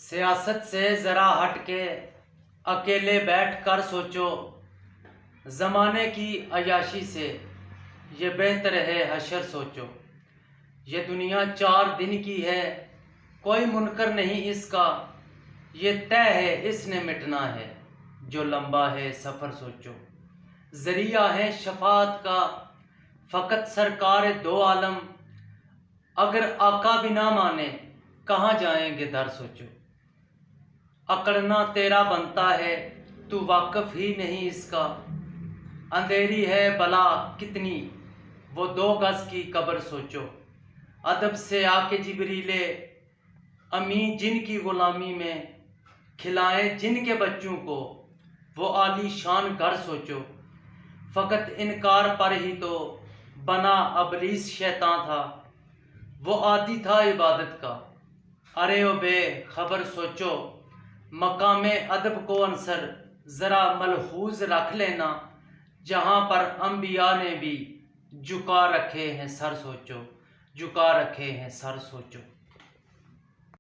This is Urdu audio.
سیاست سے ذرا ہٹ کے اکیلے بیٹھ کر سوچو، زمانے کی عیاشی سے یہ بہتر ہے حشر سوچو۔ یہ دنیا 4 دن کی ہے، کوئی منکر نہیں اس کا، یہ طے ہے اس نے مٹنا ہے، جو لمبا ہے سفر سوچو۔ ذریعہ ہے شفاعت کا فقط سرکار دو عالم، اگر آقا بھی نہ مانے کہاں جائیں گے در سوچو۔ اکڑنا تیرا بنتا ہے تو واقف ہی نہیں اس کا، اندھیری ہے بلا کتنی وہ 2 گز کی قبر سوچو۔ ادب سے آ کے جبریل امین جن کی غلامی میں کھلائیں جن کے بچوں کو وہ عالی شان گھر سوچو۔ فقط انکار پر ہی تو بنا ابلیس شیطان تھا، وہ عادی تھا عبادت کا، ارے او بے خبر سوچو۔ مقام ادب کو عنصر ذرا ملحوظ رکھ لینا، جہاں پر انبیاء نے بھی جھکا رکھے ہیں سر سوچو، جھکا رکھے ہیں سر سوچو۔